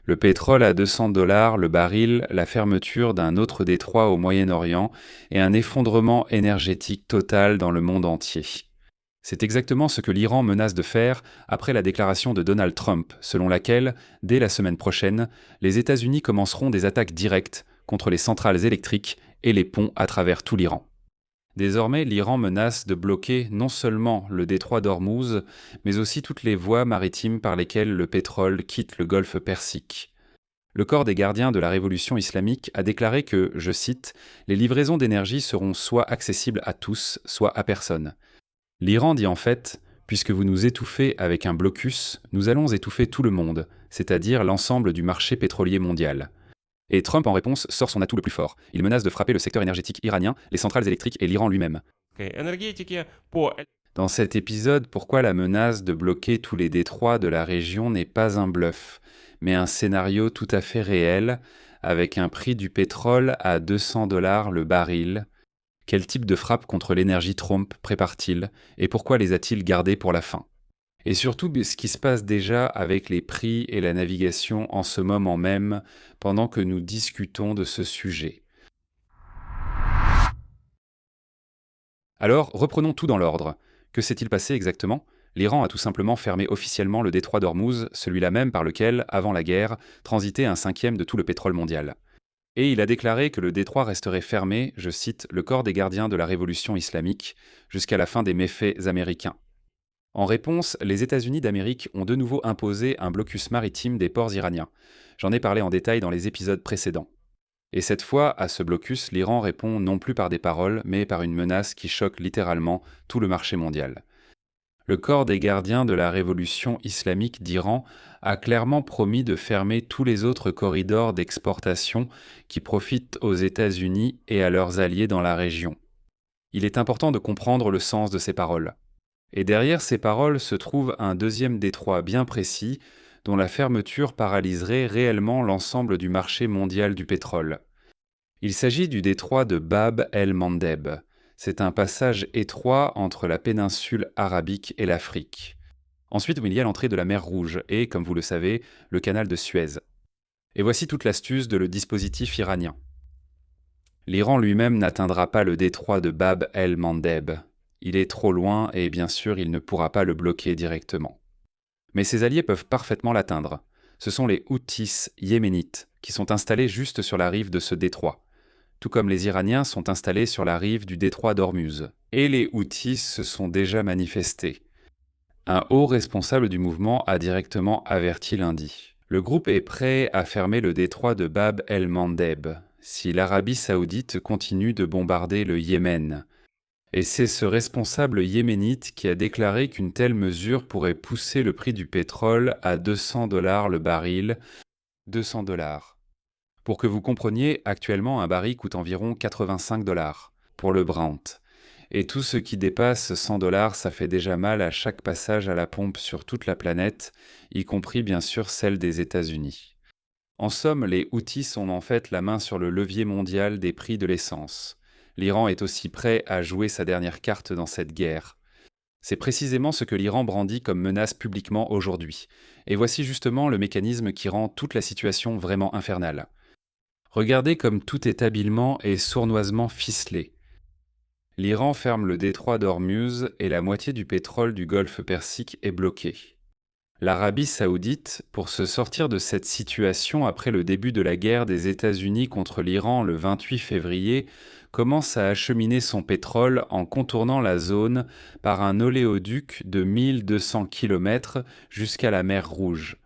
Le pétrole à 200 $ le baril, la fermeture d'un autre détroit au Moyen-Orient et un effondrement énergétique total dans le monde entier. C'est exactement ce que l'Iran menace de faire après la déclaration de Donald Trump, selon laquelle, dès la semaine prochaine, les États-Unis commenceront des attaques directes contre les centrales électriques et les ponts à travers tout l'Iran. Désormais, l'Iran menace de bloquer non seulement le détroit d'Ormuz, mais aussi toutes les voies maritimes par lesquelles le pétrole quitte le golfe Persique. Le corps des gardiens de la révolution islamique a déclaré que, je cite, « les livraisons d'énergie seront soit accessibles à tous, soit à personne ». L'Iran dit en fait, « puisque vous nous étouffez avec un blocus, nous allons étouffer tout le monde, c'est-à-dire l'ensemble du marché pétrolier mondial ». Et Trump, en réponse, sort son atout le plus fort. Il menace de frapper le secteur énergétique iranien, les centrales électriques et l'Iran lui-même. Dans cet épisode, pourquoi la menace de bloquer tous les détroits de la région n'est pas un bluff, mais un scénario tout à fait réel, avec un prix du pétrole à 200 $ le baril. Quel type de frappe contre l'énergie Trump prépare-t-il, et pourquoi les a-t-il gardés pour la fin? Et surtout, ce qui se passe déjà avec les prix et la navigation en ce moment même, pendant que nous discutons de ce sujet. Alors, reprenons tout dans l'ordre. Que s'est-il passé exactement? L'Iran a tout simplement fermé officiellement le détroit d'Ormuz, celui-là même par lequel, avant la guerre, transitait un cinquième de tout le pétrole mondial. Et il a déclaré que le détroit resterait fermé, je cite, « le corps des gardiens de la révolution islamique » jusqu'à la fin des méfaits américains. En réponse, les États-Unis d'Amérique ont de nouveau imposé un blocus maritime des ports iraniens. J'en ai parlé en détail dans les épisodes précédents. Et cette fois, à ce blocus, l'Iran répond non plus par des paroles, mais par une menace qui choque littéralement tout le marché mondial. Le corps des gardiens de la révolution islamique d'Iran a clairement promis de fermer tous les autres corridors d'exportation qui profitent aux États-Unis et à leurs alliés dans la région. Il est important de comprendre le sens de ces paroles. Et derrière ces paroles se trouve un deuxième détroit bien précis, dont la fermeture paralyserait réellement l'ensemble du marché mondial du pétrole. Il s'agit du détroit de Bab el-Mandeb. C'est un passage étroit entre la péninsule arabique et l'Afrique. Ensuite, il y a l'entrée de la mer Rouge et, comme vous le savez, le canal de Suez. Et voici toute l'astuce de le dispositif iranien. L'Iran lui-même n'atteindra pas le détroit de Bab el-Mandeb. Il est trop loin et bien sûr il ne pourra pas le bloquer directement. Mais ses alliés peuvent parfaitement l'atteindre. Ce sont les Houthis yéménites qui sont installés juste sur la rive de ce détroit, tout comme les Iraniens sont installés sur la rive du détroit d'Ormuz. Et les Houthis se sont déjà manifestés. Un haut responsable du mouvement a directement averti lundi. Le groupe est prêt à fermer le détroit de Bab el-Mandeb si l'Arabie saoudite continue de bombarder le Yémen. Et c'est ce responsable yéménite qui a déclaré qu'une telle mesure pourrait pousser le prix du pétrole à 200 $ le baril. 200 $. Pour que vous compreniez, actuellement un baril coûte environ 85 $ pour le Brent. Et tout ce qui dépasse 100 $, ça fait déjà mal à chaque passage à la pompe sur toute la planète, y compris bien sûr celle des États-Unis. En somme, les Houthis ont en fait la main sur le levier mondial des prix de l'essence. L'Iran est aussi prêt à jouer sa dernière carte dans cette guerre. C'est précisément ce que l'Iran brandit comme menace publiquement aujourd'hui. Et voici justement le mécanisme qui rend toute la situation vraiment infernale. Regardez comme tout est habilement et sournoisement ficelé. L'Iran ferme le détroit d'Ormuz et la moitié du pétrole du golfe Persique est bloquée. L'Arabie saoudite, pour se sortir de cette situation après le début de la guerre des États-Unis contre l'Iran le 28 février, commence à acheminer son pétrole en contournant la zone par un oléoduc de 1200 km jusqu'à la mer Rouge.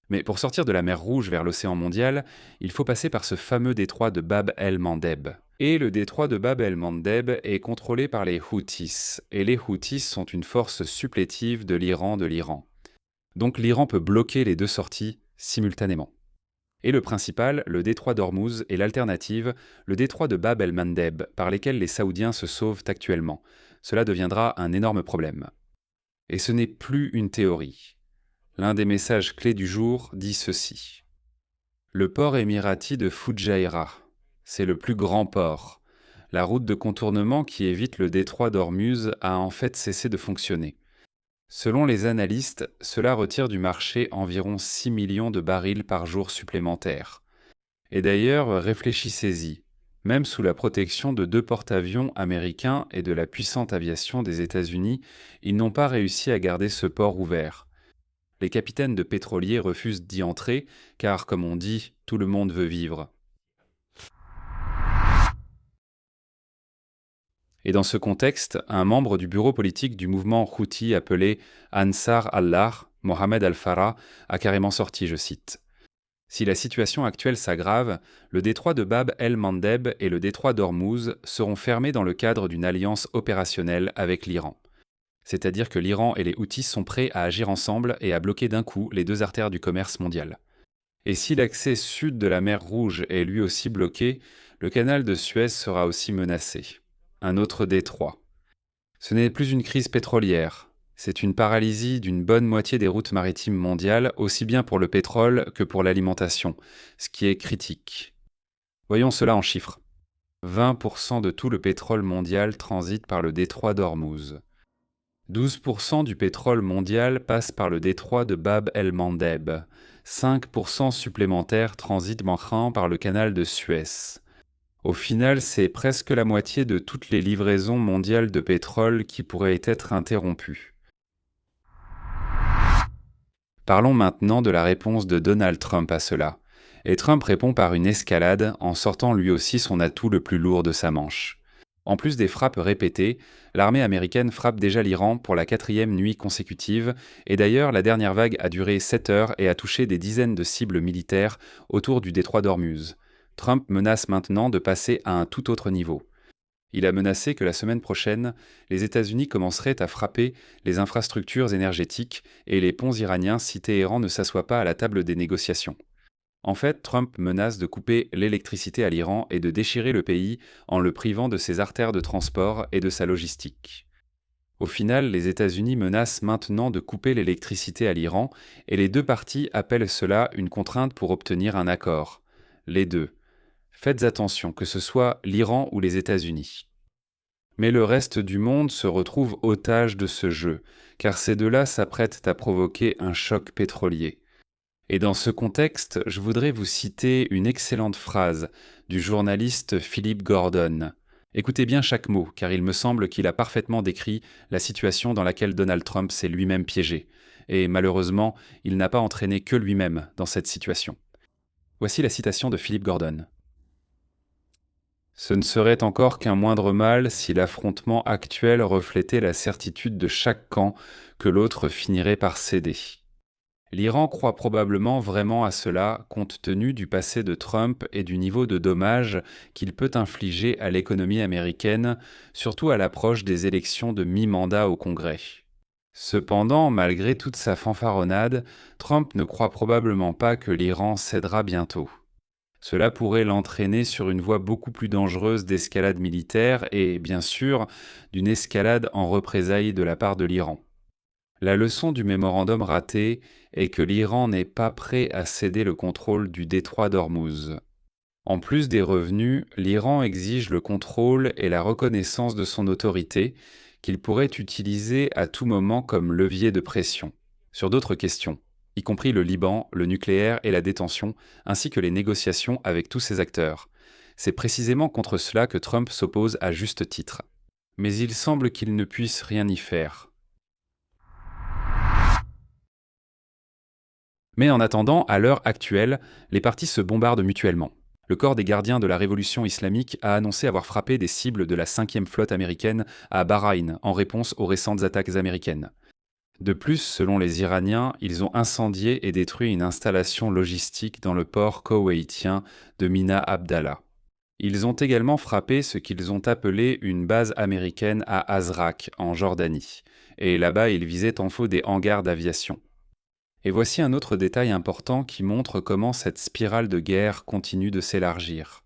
Mais pour sortir de la mer Rouge vers l'océan mondial, il faut passer par ce fameux détroit de Bab el-Mandeb. Et le détroit de Bab el-Mandeb est contrôlé par les Houthis, et les Houthis sont une force supplétive de l'Iran. Donc l'Iran peut bloquer les deux sorties simultanément. Et le principal, le détroit d'Ormuz, et l'alternative, le détroit de Bab el-Mandeb, par lesquels les Saoudiens se sauvent actuellement. Cela deviendra un énorme problème. Et ce n'est plus une théorie. L'un des messages clés du jour dit ceci. Le port émirati de Fujairah, c'est le plus grand port. La route de contournement qui évite le détroit d'Ormuz a en fait cessé de fonctionner. Selon les analystes, cela retire du marché environ 6 millions de barils par jour supplémentaires. Et d'ailleurs, réfléchissez-y. Même sous la protection de deux porte-avions américains et de la puissante aviation des États-Unis, ils n'ont pas réussi à garder ce port ouvert. Les capitaines de pétroliers refusent d'y entrer, car, comme on dit, tout le monde veut vivre. Et dans ce contexte, un membre du bureau politique du mouvement Houthi appelé Ansar Allah, Mohamed Al-Farah, a carrément sorti, je cite. Si la situation actuelle s'aggrave, le détroit de Bab el-Mandeb et le détroit d'Ormuz seront fermés dans le cadre d'une alliance opérationnelle avec l'Iran. C'est-à-dire que l'Iran et les Houthis sont prêts à agir ensemble et à bloquer d'un coup les deux artères du commerce mondial. Et si l'accès sud de la mer Rouge est lui aussi bloqué, le canal de Suez sera aussi menacé. Un autre détroit. Ce n'est plus une crise pétrolière, c'est une paralysie d'une bonne moitié des routes maritimes mondiales, aussi bien pour le pétrole que pour l'alimentation, ce qui est critique. Voyons cela en chiffres. 20% de tout le pétrole mondial transite par le détroit d'Ormuz. 12% du pétrole mondial passe par le détroit de Bab el-Mandeb. 5% supplémentaires transitent maintenant par le canal de Suez. Au final, c'est presque la moitié de toutes les livraisons mondiales de pétrole qui pourraient être interrompues. Parlons maintenant de la réponse de Donald Trump à cela. Et Trump répond par une escalade en sortant lui aussi son atout le plus lourd de sa manche. En plus des frappes répétées, l'armée américaine frappe déjà l'Iran pour la 4e nuit consécutive, et d'ailleurs la dernière vague a duré 7 heures et a touché des dizaines de cibles militaires autour du détroit d'Ormuz. Trump menace maintenant de passer à un tout autre niveau. Il a menacé que la semaine prochaine, les États-Unis commenceraient à frapper les infrastructures énergétiques et les ponts iraniens si Téhéran ne s'assoit pas à la table des négociations. En fait, Trump menace de couper l'électricité à l'Iran et de déchirer le pays en le privant de ses artères de transport et de sa logistique. Au final, les États-Unis menacent maintenant de couper l'électricité à l'Iran et les deux parties appellent cela une contrainte pour obtenir un accord. Les deux. Faites attention, que ce soit l'Iran ou les États-Unis. Mais le reste du monde se retrouve otage de ce jeu, car ces deux-là s'apprêtent à provoquer un choc pétrolier. Et dans ce contexte, je voudrais vous citer une excellente phrase du journaliste Philip Gordon. Écoutez bien chaque mot, car il me semble qu'il a parfaitement décrit la situation dans laquelle Donald Trump s'est lui-même piégé. Et malheureusement, il n'a pas entraîné que lui-même dans cette situation. Voici la citation de Philip Gordon. Ce ne serait encore qu'un moindre mal si l'affrontement actuel reflétait la certitude de chaque camp que l'autre finirait par céder. L'Iran croit probablement vraiment à cela compte tenu du passé de Trump et du niveau de dommages qu'il peut infliger à l'économie américaine, surtout à l'approche des élections de mi-mandat au Congrès. Cependant, malgré toute sa fanfaronnade, Trump ne croit probablement pas que l'Iran cédera bientôt. Cela pourrait l'entraîner sur une voie beaucoup plus dangereuse d'escalade militaire et, bien sûr, d'une escalade en représailles de la part de l'Iran. La leçon du mémorandum raté est que l'Iran n'est pas prêt à céder le contrôle du détroit d'Ormuz. En plus des revenus, l'Iran exige le contrôle et la reconnaissance de son autorité, qu'il pourrait utiliser à tout moment comme levier de pression, sur d'autres questions, y compris le Liban, le nucléaire et la détention, ainsi que les négociations avec tous ces acteurs. C'est précisément contre cela que Trump s'oppose à juste titre. Mais il semble qu'il ne puisse rien y faire. Mais en attendant, à l'heure actuelle, les parties se bombardent mutuellement. Le corps des gardiens de la révolution islamique a annoncé avoir frappé des cibles de la 5e flotte américaine à Bahreïn en réponse aux récentes attaques américaines. De plus, selon les Iraniens, ils ont incendié et détruit une installation logistique dans le port koweïtien de Mina Abdallah. Ils ont également frappé ce qu'ils ont appelé une base américaine à Azraq, en Jordanie, et là-bas ils visaient en faux des hangars d'aviation. Et voici un autre détail important qui montre comment cette spirale de guerre continue de s'élargir.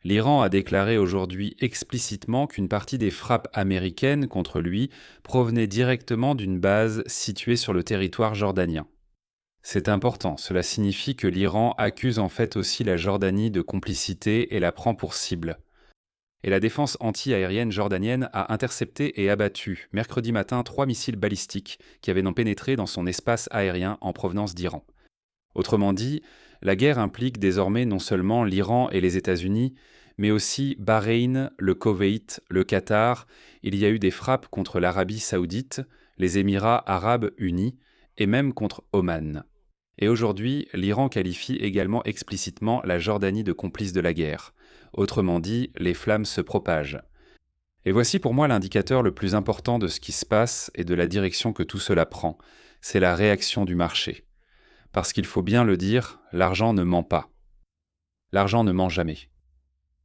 L'Iran a déclaré aujourd'hui explicitement qu'une partie des frappes américaines contre lui provenait directement d'une base située sur le territoire jordanien. C'est important, cela signifie que l'Iran accuse en fait aussi la Jordanie de complicité et la prend pour cible. Et la défense anti-aérienne jordanienne a intercepté et abattu mercredi matin 3 missiles balistiques qui avaient pénétré dans son espace aérien en provenance d'Iran. Autrement dit, la guerre implique désormais non seulement l'Iran et les États-Unis, mais aussi Bahreïn, le Koweït, le Qatar. Il y a eu des frappes contre l'Arabie saoudite, les Émirats arabes unis et même contre Oman. Et aujourd'hui, l'Iran qualifie également explicitement la Jordanie de complice de la guerre. Autrement dit, les flammes se propagent. Et voici pour moi l'indicateur le plus important de ce qui se passe et de la direction que tout cela prend. C'est la réaction du marché. Parce qu'il faut bien le dire, l'argent ne ment pas. L'argent ne ment jamais.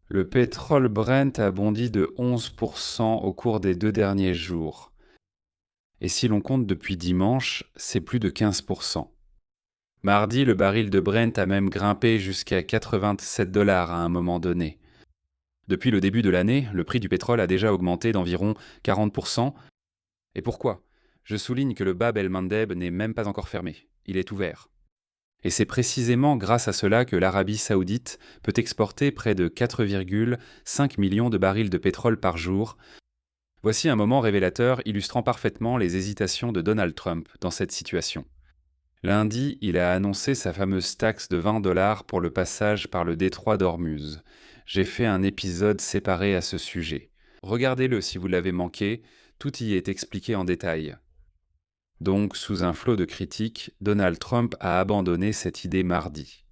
Le pétrole Brent a bondi de 11% au cours des 2 derniers jours. Et si l'on compte depuis dimanche, c'est plus de 15%. Mardi, le baril de Brent a même grimpé jusqu'à 87 $ à un moment donné. Depuis le début de l'année, le prix du pétrole a déjà augmenté d'environ 40%. Et pourquoi ? Je souligne que le Bab el-Mandeb n'est même pas encore fermé. Il est ouvert. Et c'est précisément grâce à cela que l'Arabie saoudite peut exporter près de 4,5 millions de barils de pétrole par jour. Voici un moment révélateur illustrant parfaitement les hésitations de Donald Trump dans cette situation. Lundi, il a annoncé sa fameuse taxe de 20 $ pour le passage par le détroit d'Ormuz. J'ai fait un épisode séparé à ce sujet. Regardez-le si vous l'avez manqué, tout y est expliqué en détail. Donc, sous un flot de critiques, Donald Trump a abandonné cette idée mardi.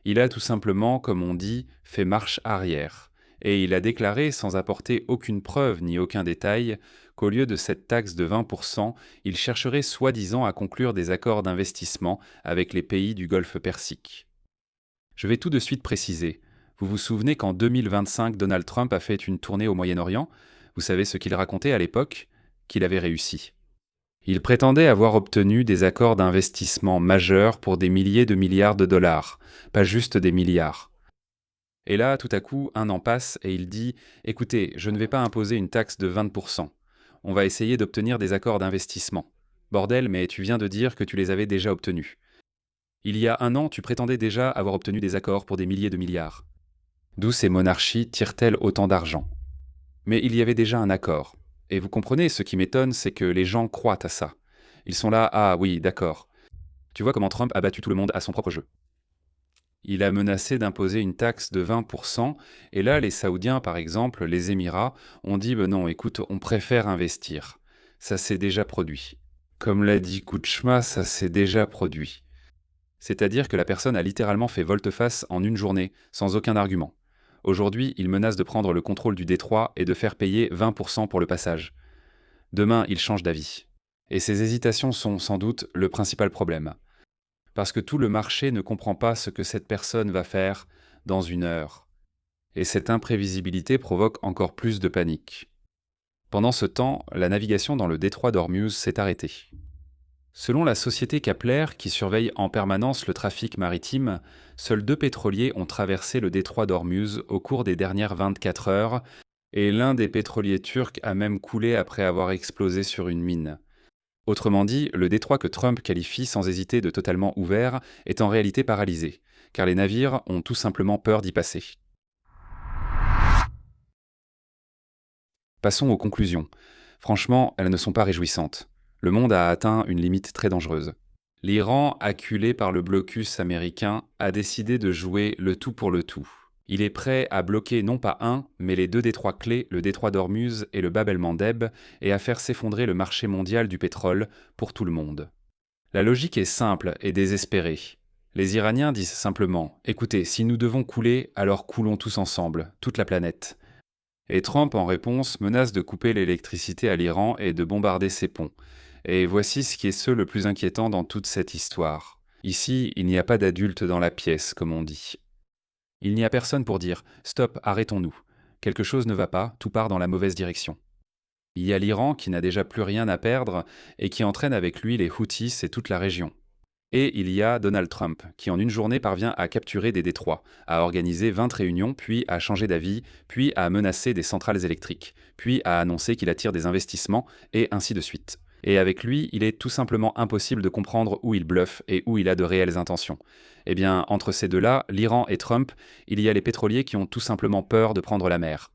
Il a tout simplement, comme on dit, fait marche arrière, et il a déclaré, sans apporter aucune preuve ni aucun détail, qu'au lieu de cette taxe de 20%, il chercherait soi-disant à conclure des accords d'investissement avec les pays du Golfe Persique. Je vais tout de suite préciser. Vous vous souvenez qu'en 2025, Donald Trump a fait une tournée au Moyen-Orient ? Vous savez ce qu'il racontait à l'époque ? Qu'il avait réussi. Il prétendait avoir obtenu des accords d'investissement majeurs pour des milliers de milliards de dollars, pas juste des milliards. Et là, tout à coup, un an passe et il dit « Écoutez, je ne vais pas imposer une taxe de 20%. On va essayer d'obtenir des accords d'investissement. Bordel, mais tu viens de dire que tu les avais déjà obtenus. Il y a un an, tu prétendais déjà avoir obtenu des accords pour des milliers de milliards. D'où ces monarchies tirent-elles autant d'argent ? Mais il y avait déjà un accord. Et vous comprenez, ce qui m'étonne, c'est que les gens croient à ça. Ils sont là, ah oui, d'accord. Tu vois comment Trump a battu tout le monde à son propre jeu. Il a menacé d'imposer une taxe de 20%, et là, les Saoudiens, par exemple, les Émirats, ont dit non, écoute, on préfère investir. Ça s'est déjà produit. Comme l'a dit Kouchma, ça s'est déjà produit. C'est-à-dire que la personne a littéralement fait volte-face en une journée, sans aucun argument. Aujourd'hui, il menace de prendre le contrôle du détroit et de faire payer 20% pour le passage. Demain, il change d'avis. Et ces hésitations sont sans doute le principal problème. Parce que tout le marché ne comprend pas ce que cette personne va faire dans une heure. Et cette imprévisibilité provoque encore plus de panique. Pendant ce temps, la navigation dans le détroit d'Ormuz s'est arrêtée. Selon la société Kepler, qui surveille en permanence le trafic maritime, seuls 2 pétroliers ont traversé le détroit d'Ormuz au cours des dernières 24 heures, et l'un des pétroliers turcs a même coulé après avoir explosé sur une mine. Autrement dit, le détroit que Trump qualifie sans hésiter de totalement ouvert est en réalité paralysé, car les navires ont tout simplement peur d'y passer. Passons aux conclusions. Franchement, elles ne sont pas réjouissantes. Le monde a atteint une limite très dangereuse. L'Iran, acculé par le blocus américain, a décidé de jouer le tout pour le tout. Il est prêt à bloquer non pas un, mais les 2 détroits clés, le détroit d'Ormuz et le Bab el-Mandeb, et à faire s'effondrer le marché mondial du pétrole pour tout le monde. La logique est simple et désespérée. Les Iraniens disent simplement « Écoutez, si nous devons couler, alors coulons tous ensemble, toute la planète ». Et Trump, en réponse, menace de couper l'électricité à l'Iran et de bombarder ses ponts. Et voici ce qui est le plus inquiétant dans toute cette histoire. Ici, il n'y a pas d'adulte dans la pièce, comme on dit. Il n'y a personne pour dire « Stop, arrêtons-nous. Quelque chose ne va pas, tout part dans la mauvaise direction ». Il y a l'Iran qui n'a déjà plus rien à perdre et qui entraîne avec lui les Houthis et toute la région. Et il y a Donald Trump, qui en une journée parvient à capturer des détroits, à organiser 20 réunions, puis à changer d'avis, puis à menacer des centrales électriques, puis à annoncer qu'il attire des investissements, et ainsi de suite. Et avec lui, il est tout simplement impossible de comprendre où il bluffe et où il a de réelles intentions. Eh bien, entre ces deux-là, l'Iran et Trump, il y a les pétroliers qui ont tout simplement peur de prendre la mer.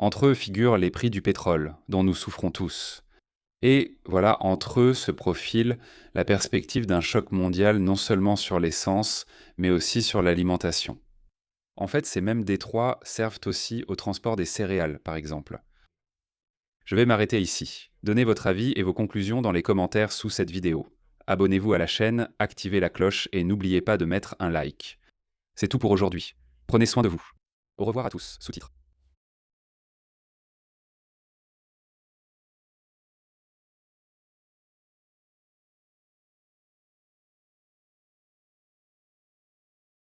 Entre eux figurent les prix du pétrole, dont nous souffrons tous. Et voilà, entre eux se profile la perspective d'un choc mondial non seulement sur l'essence, mais aussi sur l'alimentation. En fait, ces mêmes détroits servent aussi au transport des céréales, par exemple. Je vais m'arrêter ici. Donnez votre avis et vos conclusions dans les commentaires sous cette vidéo. Abonnez-vous à la chaîne, activez la cloche et n'oubliez pas de mettre un like. C'est tout pour aujourd'hui. Prenez soin de vous. Au revoir à tous. Sous-titres.